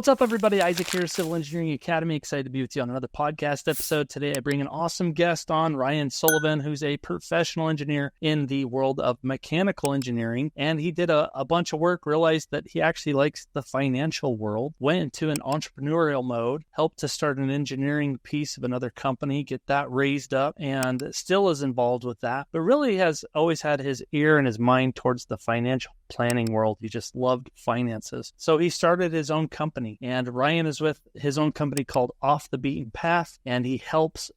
What's up, everybody? Isaac here, Civil Engineering Academy. Excited to be with you on another podcast episode. Today, I bring an awesome guest on, Ryan Sullivan, who's a professional engineer in the world of mechanical engineering. And he did a bunch of work, realized that he actually likes the financial world, went into an entrepreneurial mode, helped to start an engineering piece of another company, get that raised up, and still is involved with that, but really has always had his ear and his mind towards the financial planning world. He just loved finances. So he started his own company. And Ryan is with his own company called Off the Beaten Path, and he helps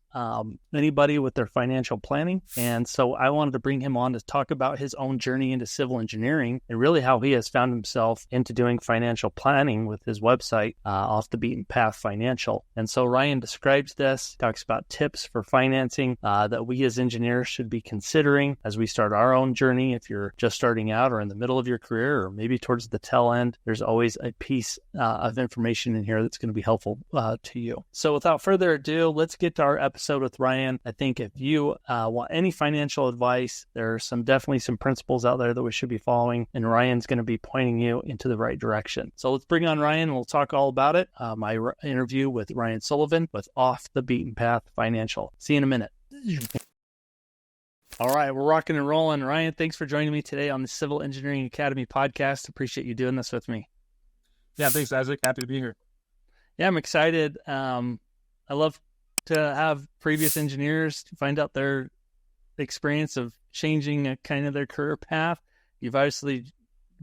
anybody with their financial planning. And so I wanted to bring him on to talk about his own journey into civil engineering and really how he has found himself into doing financial planning with his website, Off the Beaten Path Financial. And so Ryan describes this, talks about tips for financing that we as engineers should be considering as we start our own journey. If you're just starting out or in the middle of your career or maybe towards the tail end, there's always a piece of information in here that's going to be helpful to you. So without further ado, let's get to our episode with Ryan. I think if you want any financial advice, there are definitely some principles out there that we should be following, and Ryan's going to be pointing you into the right direction. So let's bring on Ryan and we'll talk all about it. My interview with Ryan Sullivan with Off the Beaten Path Financial. See you in a minute. All right, we're rocking and rolling. Ryan, thanks for joining me today on the Civil Engineering Academy podcast. Appreciate you doing this with me. Yeah, thanks, Isaac. Happy to be here. Yeah, I'm excited. I love to have previous engineers find out their experience of changing kind of their career path. You've obviously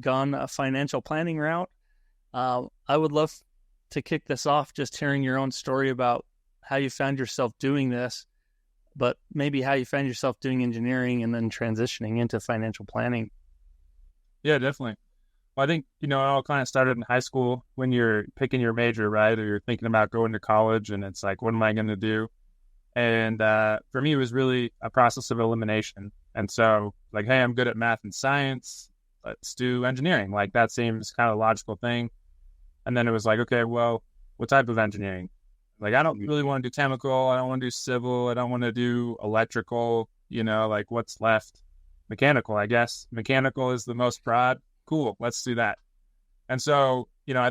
gone a financial planning route. I would love to kick this off just hearing your own story about how you found yourself doing this, but maybe how you found yourself doing engineering and then transitioning into financial planning. Yeah, definitely. Well, I think, it all kind of started in high school when you're picking your major, right? Or you're thinking about going to college and it's like, what am I going to do? And for me, it was really a process of elimination. And so like, hey, I'm good at math and science. Let's do engineering. Like that seems kind of a logical thing. And then it was like, okay, well, what type of engineering? Like, I don't really want to do chemical. I don't want to do civil. I don't want to do electrical, like what's left? Mechanical, I guess. Mechanical is the most broad. Cool, let's do that. And so, I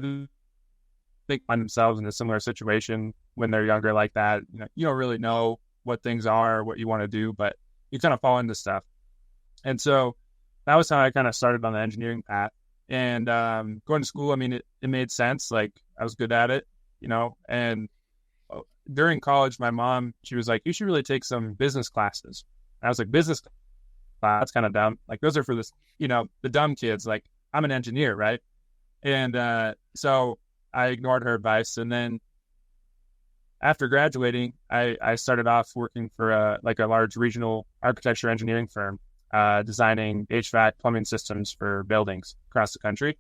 think find themselves in a similar situation when they're younger like that. You don't really know what things are, what you want to do, but you kind of fall into stuff. And so that was how I kind of started on the engineering path. And going to school, it made sense. Like I was good at it, and during college, my mom, she was like, you should really take some business classes. And I was like, business class? That's kind of dumb. Like those are for this, the dumb kids. Like I'm an engineer, right? And so I ignored her advice. And then after graduating, I started off working for a large regional architecture engineering firm, designing HVAC plumbing systems for buildings across the country.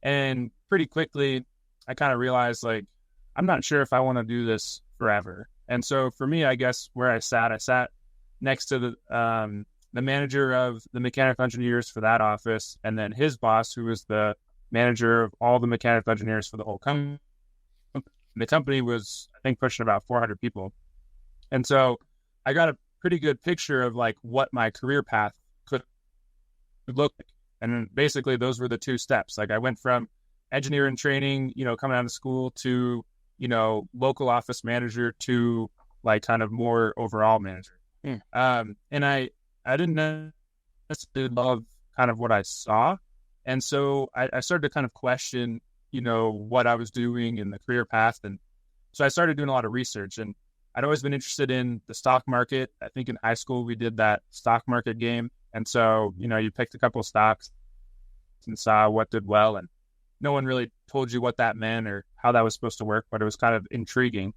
And pretty quickly, I kind of realized like, I'm not sure if I want to do this forever. And so for me, I guess where I sat next to the manager of the mechanical engineers for that office, and then his boss, who was the manager of all the mechanical engineers for the whole company. The company was, I think, pushing about 400 people. And so I got a pretty good picture of like what my career path could look like. And basically those were the two steps. Like I went from engineering training, coming out of school to, local office manager to like kind of more overall manager. And I didn't necessarily love kind of what I saw. And so I started to kind of question, what I was doing in the career path. And so I started doing a lot of research, and I'd always been interested in the stock market. I think in high school, we did that stock market game. And so, you picked a couple of stocks and saw what did well. And no one really told you what that meant or how that was supposed to work, but it was kind of intriguing.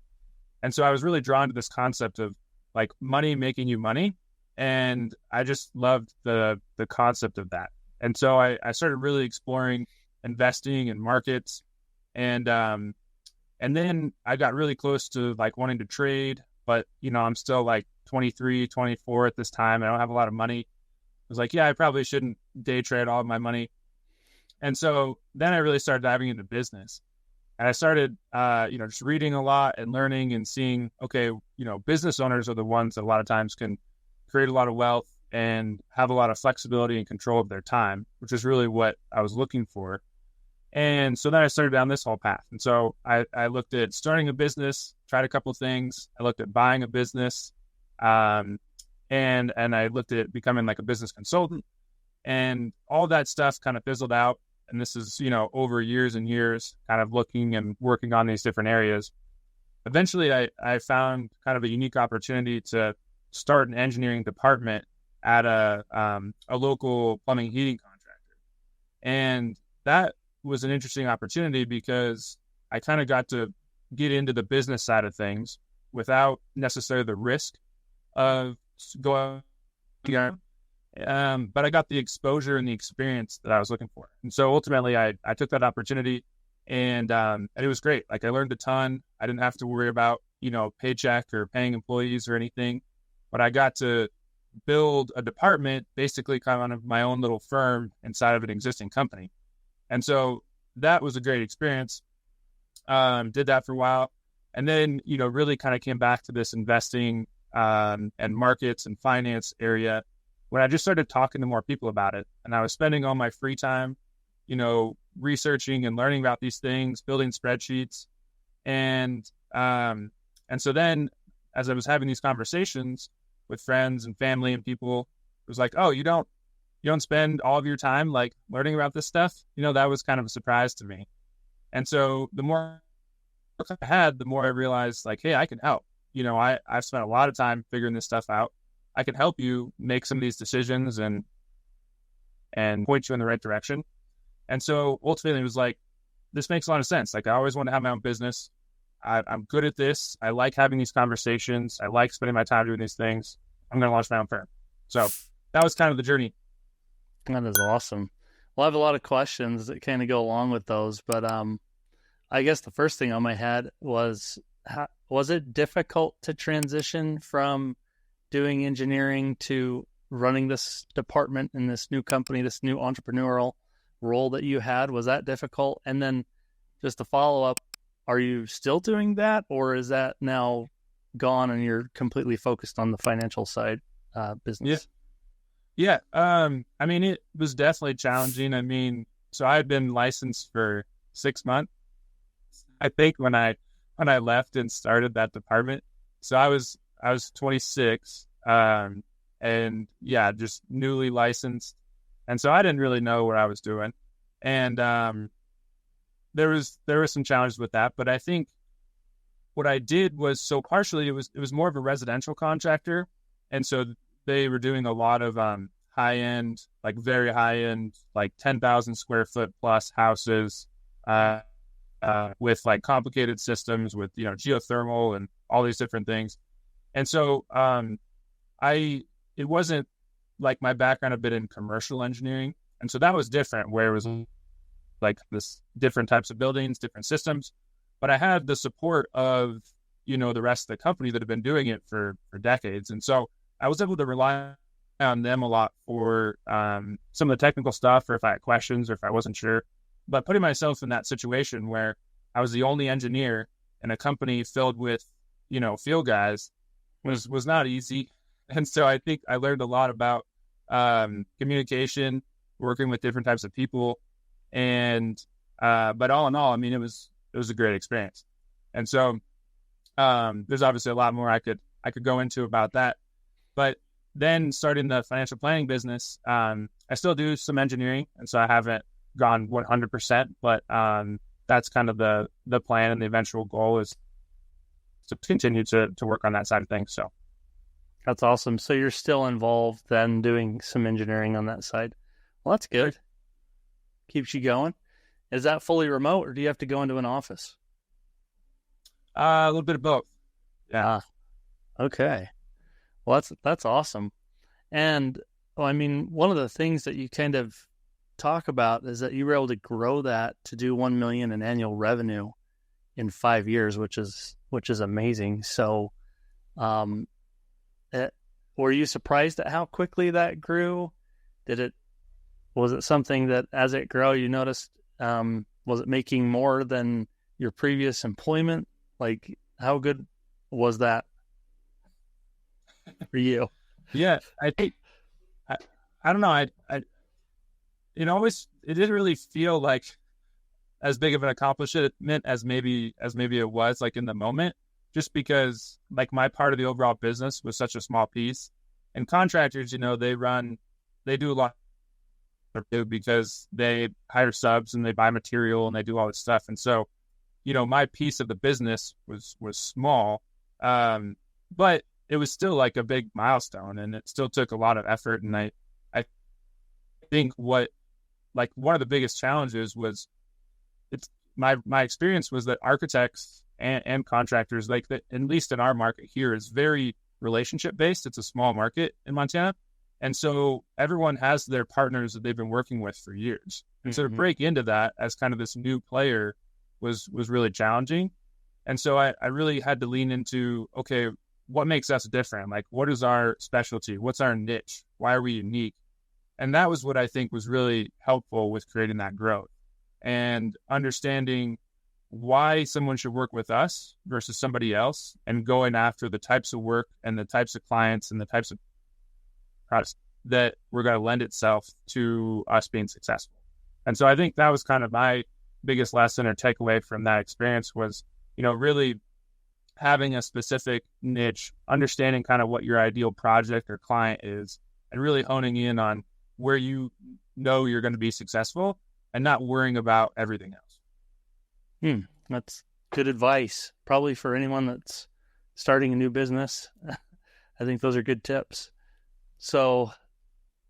And so I was really drawn to this concept of like money making you money. And I just loved the concept of that. And so I started really exploring investing in markets. And then I got really close to like wanting to trade, but I'm still like 23, 24 at this time. I don't have a lot of money. I was like, yeah, I probably shouldn't day trade all of my money. And so then I really started diving into business. And I started, just reading a lot and learning and seeing, okay, business owners are the ones that a lot of times can create a lot of wealth and have a lot of flexibility and control of their time, which is really what I was looking for. And so then I started down this whole path. And so I looked at starting a business, tried a couple of things. I looked at buying a business, and I looked at becoming like a business consultant, and all that stuff kind of fizzled out. And this is, over years and years, kind of looking and working on these different areas. Eventually, I found kind of a unique opportunity to start an engineering department at a local plumbing heating contractor. And that was an interesting opportunity because I kind of got to get into the business side of things without necessarily the risk of going. But I got the exposure and the experience that I was looking for. And so ultimately I took that opportunity, and it was great. Like, I learned a ton. I didn't have to worry about, paycheck or paying employees or anything, but I got to build a department, basically kind of my own little firm inside of an existing company. And so that was a great experience. Did that for a while. And then, really kind of came back to this investing and markets and finance area when I just started talking to more people about it. And I was spending all my free time, researching and learning about these things, building spreadsheets. And so then as I was having these conversations with friends and family and people, it was like, oh, you don't spend all of your time like learning about this stuff. That was kind of a surprise to me. And so the more I had, the more I realized, like, hey, I can help. I've spent a lot of time figuring this stuff out. I can help you make some of these decisions and point you in the right direction. And so ultimately it was like, this makes a lot of sense. Like, I always want to have my own business. I'm good at this. I like having these conversations. I like spending my time doing these things. I'm going to launch my own firm. So that was kind of the journey. That is awesome. Well, I have a lot of questions that kind of go along with those, but I guess the first thing on my head was it difficult to transition from doing engineering to running this department in this new company, this new entrepreneurial role that you had? Was that difficult? And then just to follow up, are you still doing that, or is that now gone and you're completely focused on the financial side business? Yeah. I mean, it was definitely challenging. I mean, so I had been licensed for 6 months, I think, when I left and started that department. So I was 26, and yeah, just newly licensed. And so I didn't really know what I was doing. And there were some challenges with that, but I think what I did was, so partially it was more of a residential contractor. And so they were doing a lot of high end, like very high end, like 10,000 square foot plus houses with like complicated systems with, geothermal and all these different things. And so it wasn't like my background had been in commercial engineering. And so that was different, where it was like this different types of buildings, different systems. But I had the support of, the rest of the company that had been doing it for decades. And so I was able to rely on them a lot for some of the technical stuff, or if I had questions or if I wasn't sure. But putting myself in that situation where I was the only engineer in a company filled with, field guys was not easy. And so I think I learned a lot about communication, working with different types of people. And but all in all, I mean, it was a great experience. And so there's obviously a lot more I could go into about that. But then starting the financial planning business, I still do some engineering, and so I haven't gone 100%, but that's kind of the plan, and the eventual goal is to continue to work on that side of things. So that's awesome. So you're still involved then doing some engineering on that side. Well, that's good. Keeps you going. Is that fully remote, or do you have to go into an office? A little bit of both. Yeah. Okay. Well, that's awesome. And I mean, one of the things that you kind of talk about is that you were able to grow that to do 1 million in annual revenue in 5 years, which is amazing. So, were you surprised at how quickly that grew? Was it something that as it grew, you noticed, was it making more than your previous employment? Like, how good was that for you? Yeah, I think, I don't know. It didn't really feel like as big of an accomplishment as maybe it was like in the moment, just because like my part of the overall business was such a small piece. And contractors, they do a lot because they hire subs and they buy material and they do all this stuff. And so, my piece of the business was small, but it was still like a big milestone, and it still took a lot of effort. And I think one of the biggest challenges was my experience was that architects and contractors, like that, at least in our market here, is very relationship based. It's a small market in Montana. And so everyone has their partners that they've been working with for years. And so to break into that as kind of this new player was really challenging. And so I really had to lean into, okay, what makes us different? Like, what is our specialty? What's our niche? Why are we unique? And that was what I think was really helpful with creating that growth and understanding why someone should work with us versus somebody else, and going after the types of work and the types of clients and the types of products that were going to lend itself to us being successful. And so I think that was kind of my biggest lesson or takeaway from that experience was, really having a specific niche, understanding kind of what your ideal project or client is, and really honing in on where you're going to be successful and not worrying about everything else. That's good advice, probably for anyone that's starting a new business. I think those are good tips. So,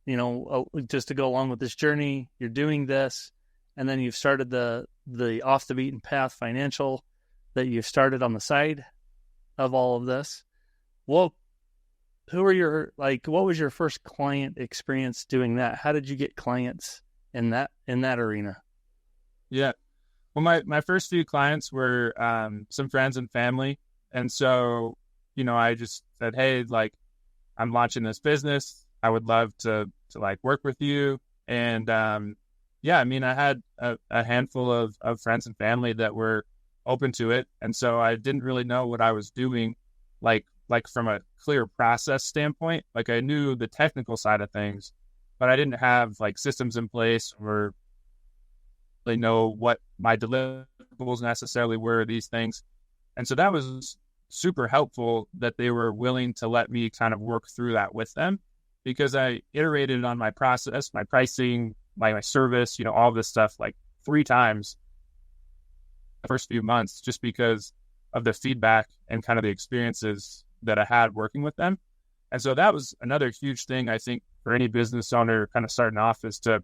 just to go along with this journey, you're doing this, and then you've started the off the beaten path financial that you've started on the side of all of this. What was your first client experience doing that? How did you get clients in that arena? Yeah. Well, my first few clients were some friends and family. And so, I just said, hey, like, I'm launching this business. I would love to like work with you. And I had a handful of friends and family that were open to it. And so I didn't really know what I was doing, like from a clear process standpoint. Like, I knew the technical side of things, but I didn't have like systems in place or really know what my deliverables necessarily were, these things. And so that was super helpful that they were willing to let me kind of work through that with them, because I iterated on my process, my pricing, my service, all this stuff like 3 times the first few months, just because of the feedback and kind of the experiences that I had working with them. And so that was another huge thing, I think, for any business owner kind of starting off, is to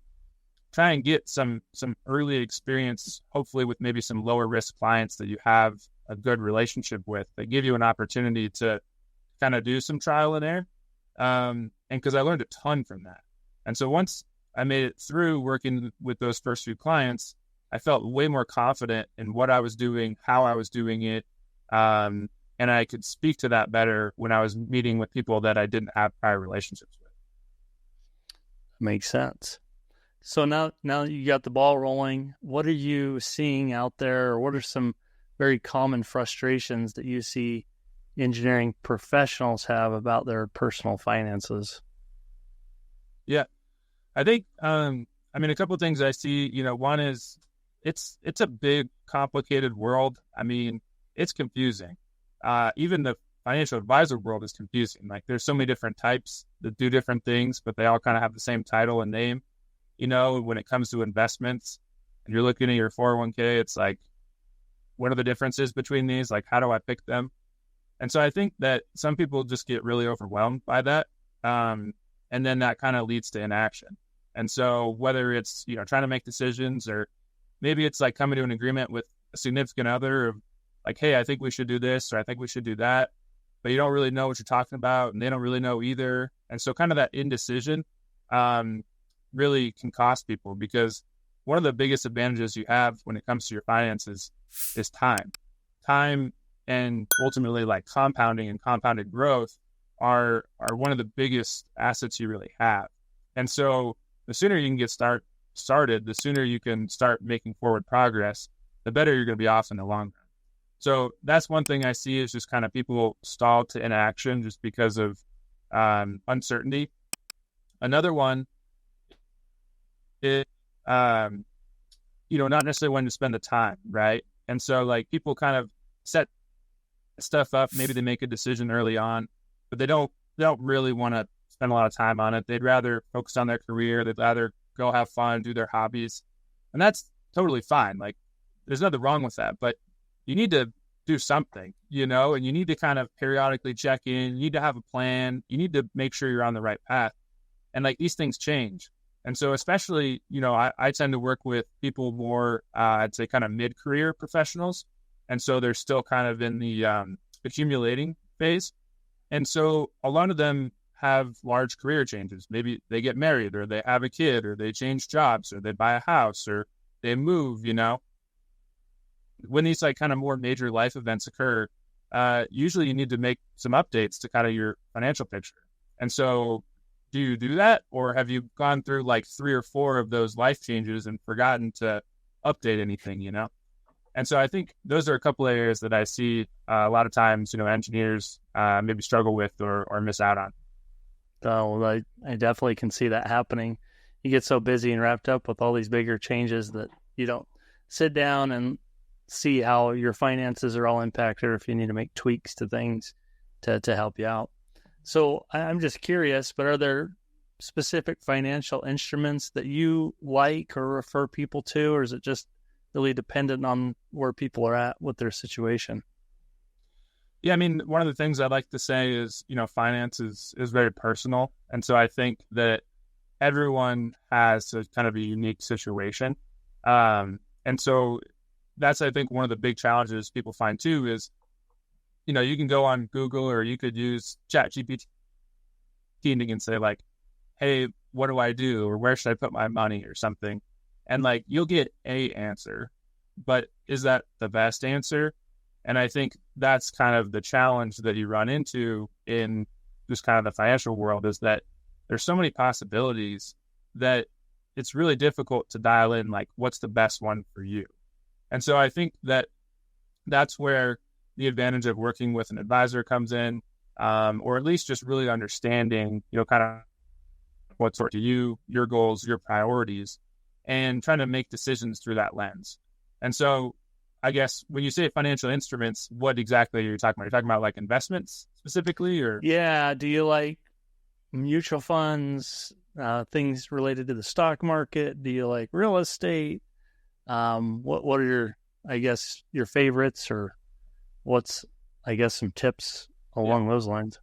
try and get some early experience, hopefully with maybe some lower risk clients that you have a good relationship with, that give you an opportunity to kind of do some trial and error. And because I learned a ton from that. And so once I made it through working with those first few clients, I felt way more confident in what I was doing, how I was doing it. And I could speak to that better when I was meeting with people that I didn't have prior relationships with. Makes sense. So now you got the ball rolling, what are you seeing out there? Or what are some very common frustrations that you see engineering professionals have about their personal finances? Yeah, I think, a couple of things I see, one is it's a big, complicated world. It's confusing. Even the financial advisor world is confusing. Like, there's so many different types that do different things, but they all kind of have the same title and name. When it comes to investments and you're looking at your 401k, it's like, what are the differences between these? Like, how do I pick them? And so I think that some people just get really overwhelmed by that. And then that kind of leads to inaction. And so whether it's, trying to make decisions, or maybe it's like coming to an agreement with a significant other of like, hey, I think we should do this, or I think we should do that, but you don't really know what you're talking about and they don't really know either. And so kind of that indecision really can cost people, because one of the biggest advantages you have when it comes to your finances is time, and ultimately like compounding and compounded growth are one of the biggest assets you really have. And so the sooner you can get started, the sooner you can start making forward progress, the better you're going to be off in the long run. So that's one thing I see, is just kind of people stall to inaction just because of uncertainty. Another one is not necessarily when to spend the time, right? And so like people kind of set stuff up. Maybe they make a decision early on, but they don't really want to spend a lot of time on it. They'd rather focus on their career. They'd rather go have fun, do their hobbies. And that's totally fine. Like there's nothing wrong with that, but you need to do something, and you need to kind of periodically check in. You need to have a plan. You need to make sure you're on the right path. And like these things change. And so especially, I tend to work with people more, I'd say kind of mid-career professionals. And so they're still kind of in the accumulating phase. And so a lot of them have large career changes. Maybe they get married or they have a kid or they change jobs or they buy a house or they move, When these like kind of more major life events occur, usually you need to make some updates to kind of your financial picture. And so do you do that? Or have you gone through like 3 or 4 of those life changes and forgotten to update anything, And so I think those are a couple of areas that I see a lot of times, engineers maybe struggle with or miss out on. Oh, I definitely can see that happening. You get so busy and wrapped up with all these bigger changes that you don't sit down and see how your finances are all impacted or if you need to make tweaks to things to help you out. So I'm just curious, but are there specific financial instruments that you like or refer people to, or is it just really dependent on where people are at with their situation? Yeah, I mean, one of the things I like to say is, finance is very personal. And so I think that everyone has a kind of a unique situation. And so that's, I think, one of the big challenges people find too is, you can go on Google or you could use ChatGPT and say like, hey, what do I do? Or where should I put my money or something? And like, you'll get a answer, but is that the best answer? And I think that's kind of the challenge that you run into in just kind of the financial world is that there's so many possibilities that it's really difficult to dial in like what's the best one for you. And so I think that that's where the advantage of working with an advisor comes in, or at least just really understanding, kind of what's to you, your goals, your priorities, and trying to make decisions through that lens. And so I guess when you say financial instruments, what exactly are you talking about? You're talking about like investments specifically, or? Yeah. Do you like mutual funds, things related to the stock market? Do you like real estate? What are your, I guess, your favorites, or what's, I guess, some tips along those lines?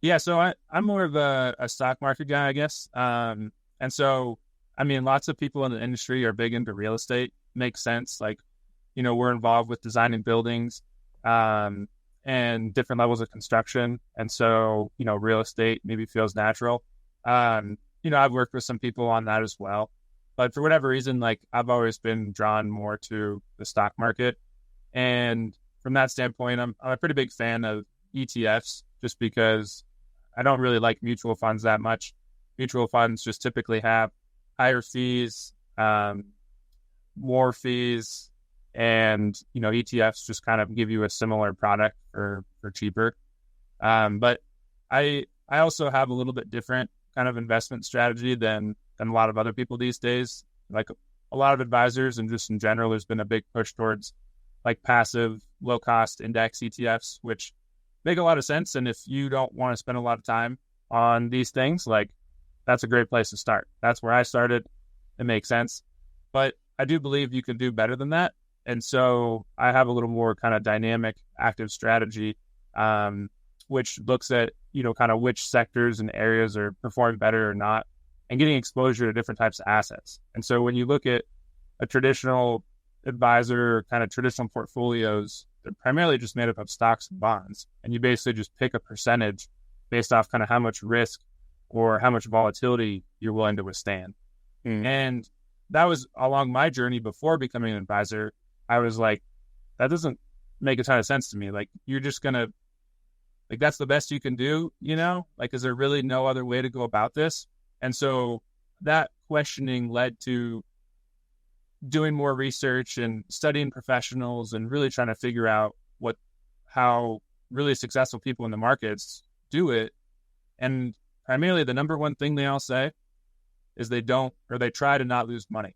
Yeah. So I'm more of a stock market guy, I guess. And so, I mean, lots of people in the industry are big into real estate. Makes sense. Like, we're involved with designing buildings, and different levels of construction. And so, real estate maybe feels natural. I've worked with some people on that as well, but for whatever reason, like I've always been drawn more to the stock market. And from that standpoint, I'm a pretty big fan of ETFs just because I don't really like mutual funds that much. Mutual funds just typically have higher fees, more fees, and ETFs just kind of give you a similar product for cheaper. But I also have a little bit different kind of investment strategy than a lot of other people these days. Like a lot of advisors and just in general, there's been a big push towards like passive, low cost index ETFs, which make a lot of sense. And if you don't want to spend a lot of time on these things, like that's a great place to start. That's where I started. It makes sense. But I do believe you can do better than that. And so I have a little more kind of dynamic, active strategy, which looks at, kind of which sectors and areas are performing better or not, and getting exposure to different types of assets. And so when you look at a traditional advisor, kind of traditional portfolios, they're primarily just made up of stocks and bonds. And you basically just pick a percentage based off kind of how much risk or how much volatility you're willing to withstand. And that was along my journey before becoming an advisor. I was like, that doesn't make a ton of sense to me. Like, you're just going to, like, that's the best you can do, Like, is there really no other way to go about this? And so that questioning led to doing more research and studying professionals and really trying to figure out how really successful people in the markets do it. And primarily the number one thing they all say is they try to not lose money.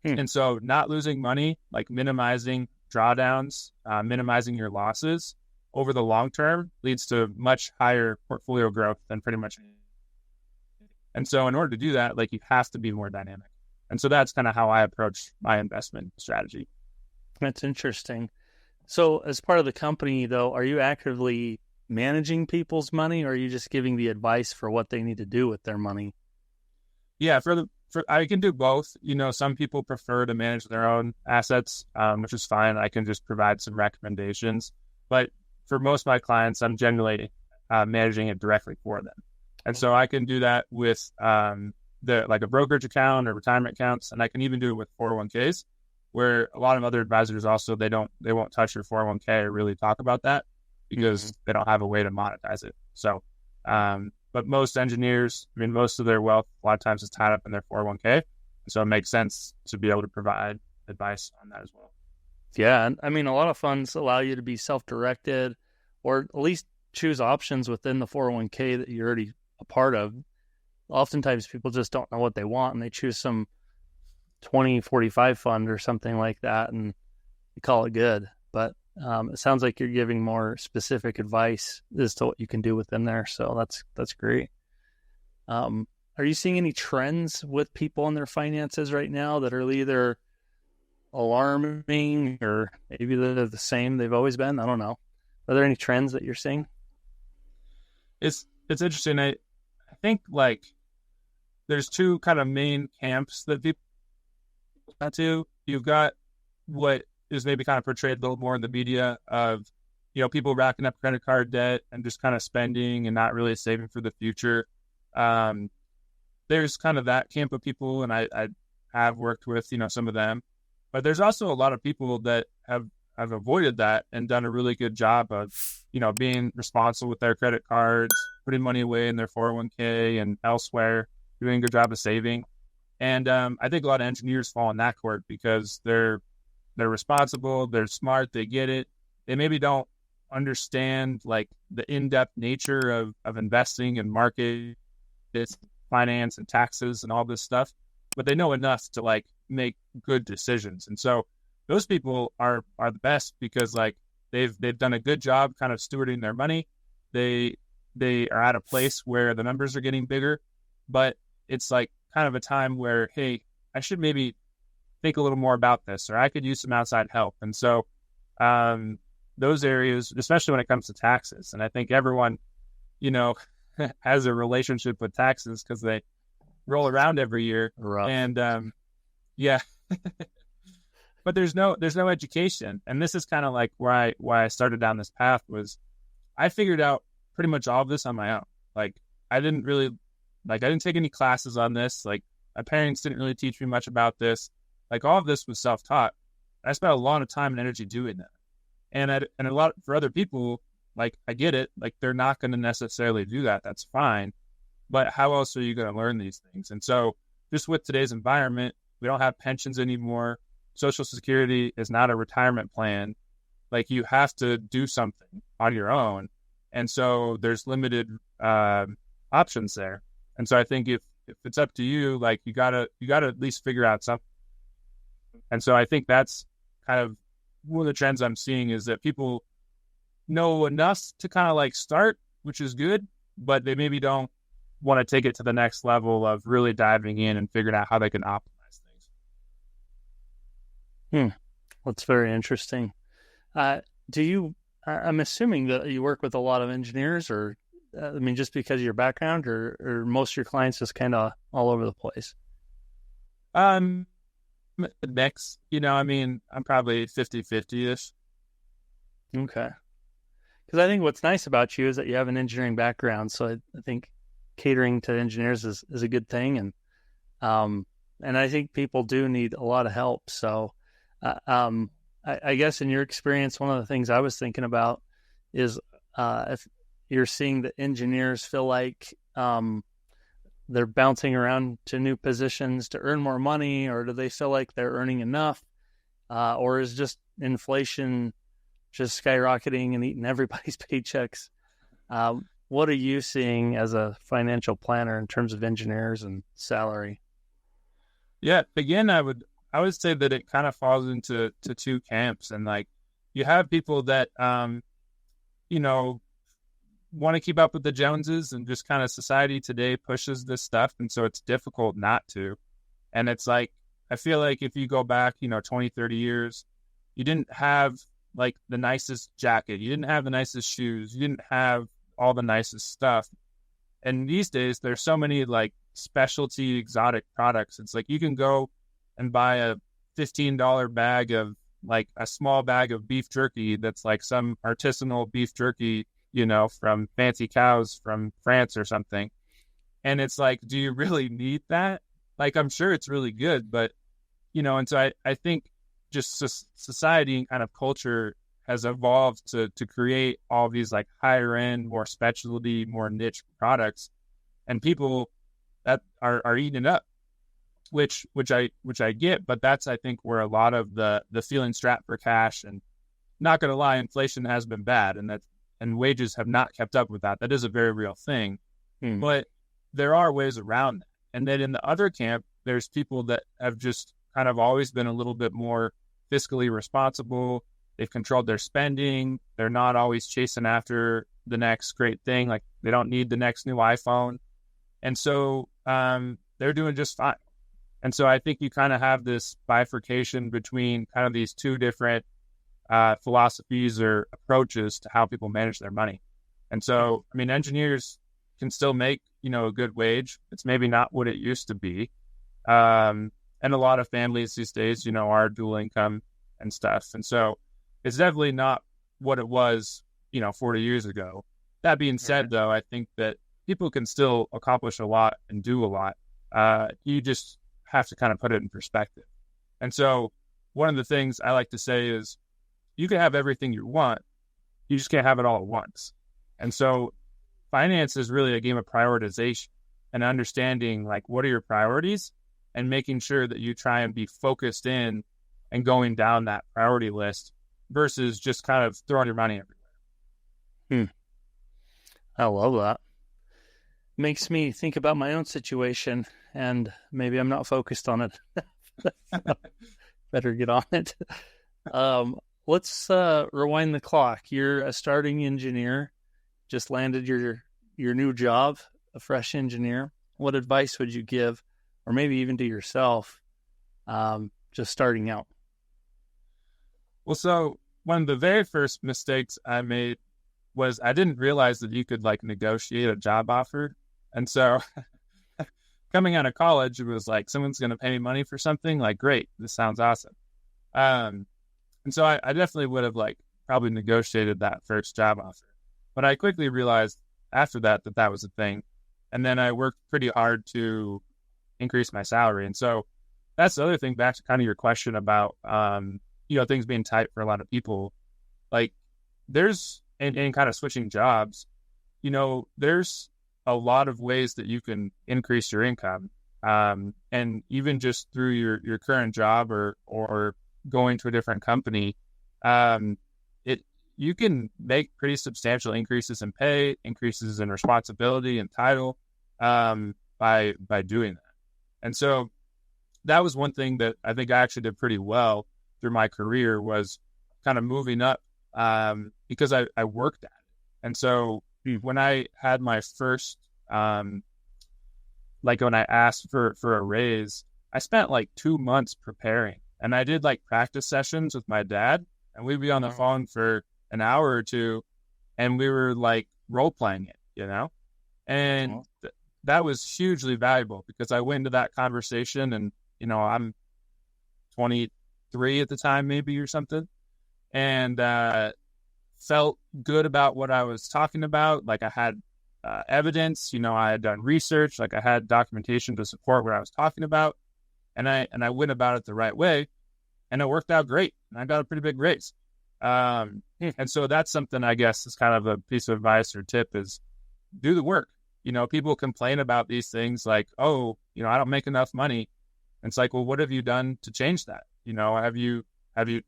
And so not losing money, like minimizing drawdowns, minimizing your losses over the long term leads to much higher portfolio growth than pretty much. And so in order to do that, like you have to be more dynamic. And so that's kind of how I approach my investment strategy. That's interesting. So as part of the company, though, are you actively managing people's money, or are you just giving the advice for what they need to do with their money? Yeah, I can do both. Some people prefer to manage their own assets, which is fine. I can just provide some recommendations. But for most of my clients, I'm generally managing it directly for them. And so I can do that with like a brokerage account or retirement accounts, and I can even do it with 401ks, where a lot of other advisors also they won't touch your 401k or really talk about that because they don't have a way to monetize it. So, but most engineers, most of their wealth a lot of times is tied up in their 401k, so it makes sense to be able to provide advice on that as well. Yeah, and a lot of funds allow you to be self-directed, or at least choose options within the 401k that you're already a part of. Oftentimes people just don't know what they want and they choose some 2045 fund or something like that and you call it good. But it sounds like you're giving more specific advice as to what you can do within there. So that's great. Are you seeing any trends with people and their finances right now that are either alarming or maybe they're the same they've always been? I don't know. Are there any trends that you're seeing? It's interesting. I think like there's two kind of main camps that people got to. You've got what is maybe kind of portrayed a little more in the media of, people racking up credit card debt and just kind of spending and not really saving for the future. There's kind of that camp of people, and I have worked with, some of them. But there's also a lot of people that have avoided that and done a really good job of, being responsible with their credit cards, putting money away in their 401k and elsewhere, doing a good job of saving. And I think a lot of engineers fall in that court because they're responsible, they're smart, they get it. They maybe don't understand like the in-depth nature of investing and market, finance and taxes and all this stuff, but they know enough to like make good decisions. And so those people are the best because like they've done a good job kind of stewarding their money. They are at a place where the numbers are getting bigger, but it's like kind of a time where, hey, I should maybe think a little more about this, or I could use some outside help. And so those areas, especially when it comes to taxes, and I think everyone, has a relationship with taxes because they roll around every year. Rough. And yeah, but there's no education. And this is kind of like why I started down this path was I figured out pretty much all of this on my own. Like I didn't take any classes on this. Like my parents didn't really teach me much about this. Like all of this was self-taught. I spent a lot of time and energy doing that. And a lot for other people, like I get it, like they're not going to necessarily do that. That's fine. But how else are you going to learn these things? And so just with today's environment, we don't have pensions anymore. Social Security is not a retirement plan. Like you have to do something on your own. And so there's limited options there. And so I think if it's up to you, like you gotta at least figure out something. And so I think that's kind of one of the trends I'm seeing is that people know enough to kind of like start, which is good, but they maybe don't want to take it to the next level of really diving in and figuring out how they can optimize things. That's very interesting. I'm assuming that you work with a lot of engineers or, just because of your background or most of your clients just kind of all over the place? Mix, I'm probably 50-50-ish. Okay. Because I think what's nice about you is that you have an engineering background. So I think catering to engineers is a good thing. And I think people do need a lot of help. So I guess in your experience, one of the things I was thinking about is if you're seeing that engineers feel like they're bouncing around to new positions to earn more money, or do they feel like they're earning enough? Or is just inflation just skyrocketing and eating everybody's paychecks? What are you seeing as a financial planner in terms of engineers and salary? Yeah, again, I would I would say that it kind of falls into two camps. And like, you have people that, you know, want to keep up with the Joneses, and just kind of society today pushes this stuff. And so it's difficult not to. And it's like, I feel like if you go back, 20, 30 years, you didn't have like the nicest jacket. You didn't have the nicest shoes. You didn't have all the nicest stuff. And these days there's so many like specialty exotic products. It's like you can go and buy a $15 bag of like a small bag of beef jerky that's like some artisanal beef jerky, from fancy cows from France or something. And it's like, do you really need that? Like, I'm sure it's really good, but, and so I think just society and kind of culture has evolved to create all these like higher end, more specialty, more niche products, and people that are eating it up, which I get, but that's, I think, where a lot of the feeling strapped for cash, and not going to lie, inflation has been bad, and wages have not kept up with that. That is a very real thing, but there are ways around that. And then in the other camp, there's people that have just kind of always been a little bit more fiscally responsible. They've controlled their spending. They're not always chasing after the next great thing. Like, they don't need the next new iPhone. And so they're doing just fine. And so I think you kind of have this bifurcation between kind of these two different philosophies or approaches to how people manage their money. And so, I mean, engineers can still make, a good wage. It's maybe not what it used to be. And a lot of families these days, are dual income and stuff. And so it's definitely not what it was, 40 years ago. That being said, though, I think that people can still accomplish a lot and do a lot. You just have to kind of put it in perspective. And so one of the things I like to say is, you can have everything you want, you just can't have it all at once. And so finance is really a game of prioritization and understanding, like, what are your priorities, and making sure that you try and be focused in and going down that priority list versus just kind of throwing your money everywhere. I love that. Makes me think about my own situation, and maybe I'm not focused on it. Better get on it. Let's rewind the clock. You're a starting engineer, just landed your new job, a fresh engineer. What advice would you give, or maybe even to yourself, just starting out? Well, so one of the very first mistakes I made was I didn't realize that you could like negotiate a job offer. And so coming out of college, it was like, someone's going to pay me money for something. Like, great, this sounds awesome. And so I definitely would have like probably negotiated that first job offer. But I quickly realized after that was a thing. And then I worked pretty hard to increase my salary. And so that's the other thing, back to kind of your question about, things being tight for a lot of people. Like, there's, and kind of switching jobs, there's a lot of ways that you can increase your income. And even just through your current job or going to a different company, you can make pretty substantial increases in pay, increases in responsibility and title, by doing that. And so that was one thing that I think I actually did pretty well through my career, was kind of moving up, because I worked at it. And so when I had my first, like when I asked for a raise, I spent like 2 months preparing, and I did like practice sessions with my dad, and we'd be on the phone for an hour or two, and we were like role playing it, and that was hugely valuable, because I went into that conversation and, I'm 23 at the time, maybe, or something, and felt good about what I was talking about. Like, I had evidence, I had done research, like I had documentation to support what I was talking about, and I went about it the right way, and it worked out great, and I got a pretty big raise. And so that's something, I guess, is kind of a piece of advice or tip, is do the work. People complain about these things like, oh, I don't make enough money. And it's like, well, what have you done to change that? Have you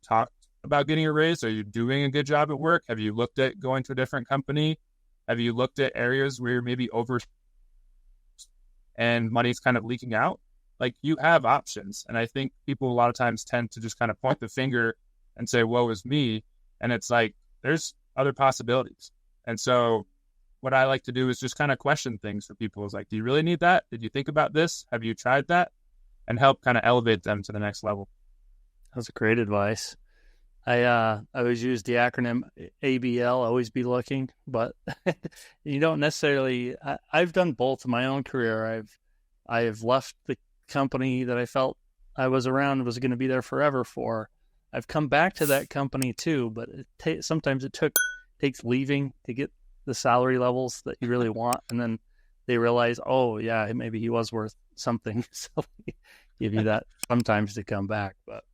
talked about getting a raise? Are you doing a good job at work? Have you looked at going to a different company? Have you looked at areas where you're maybe over and money's kind of leaking out? like you have options. And I think people a lot of times tend to just kind of point the finger and say, woe is me. And it's like, there's other possibilities. And so what I like to do is just kind of question things for people. Is like, do you really need that? Did you think about this? Have you tried that? And help kind of elevate them to the next level. That's great advice. I always use the acronym ABL, always be looking, but you don't necessarily, I've done both in my own career. I've left the company that I felt I was around was going to be there forever for. I've come back to that company too, but sometimes it takes leaving to get the salary levels that you really want. And then they realize, oh yeah, maybe he was worth something. So give you that sometimes to come back. But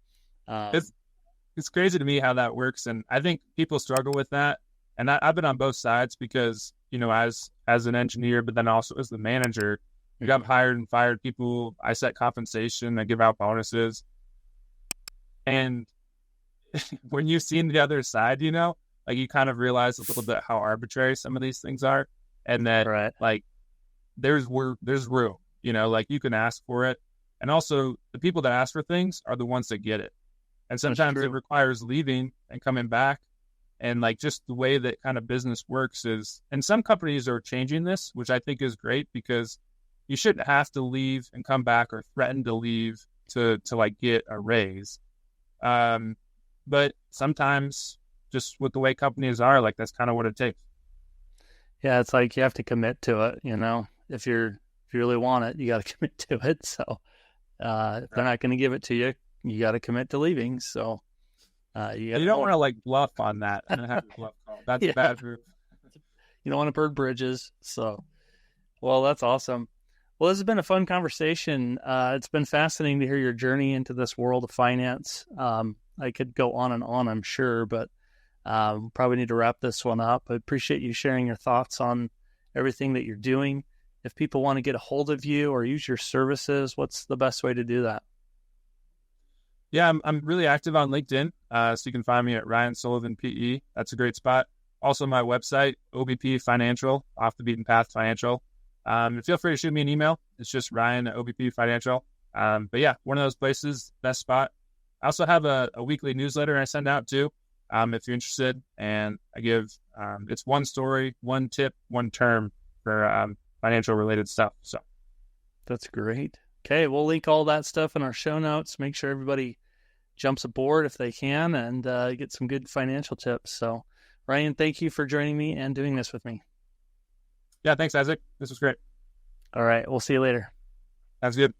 it's crazy to me how that works. And I think people struggle with that. And I've been on both sides because, as an engineer, but then also as the manager, I've hired and fired people. I set compensation. I give out bonuses. And when you've seen the other side, like you kind of realize a little bit how arbitrary some of these things are. And that like there's room, like you can ask for it. And also the people that ask for things are the ones that get it. And sometimes it requires leaving and coming back. And like just the way that kind of business works is, and some companies are changing this, which I think is great because you shouldn't have to leave and come back or threaten to leave to like get a raise. But sometimes just with the way companies are, like that's kind of what it takes. Yeah, it's like you have to commit to it, If you really want it, you got to commit to it. So if they're not going to give it to you, you got to commit to leaving. So you don't want to like bluff on that and have a bluff call. That's a bad move. You don't want to burn bridges. So, well, that's awesome. Well, this has been a fun conversation. It's been fascinating to hear your journey into this world of finance. I could go on and on, I'm sure, but probably need to wrap this one up. I appreciate you sharing your thoughts on everything that you're doing. If people want to get a hold of you or use your services, what's the best way to do that? Yeah, I'm really active on LinkedIn, so you can find me at Ryan Sullivan PE. That's a great spot. Also, my website, OBP Financial, Off the Beaten Path Financial. And feel free to shoot me an email. It's just Ryan at OBP Financial. But yeah, one of those places, best spot. I also have a weekly newsletter I send out too, if you're interested. And I give, it's one story, one tip, one term for financial related stuff. So that's great. Okay, we'll link all that stuff in our show notes. Make sure everybody jumps aboard if they can and get some good financial tips. So, Ryan, thank you for joining me and doing this with me. Yeah, thanks, Isaac. This was great. All right, we'll see you later. Sounds good.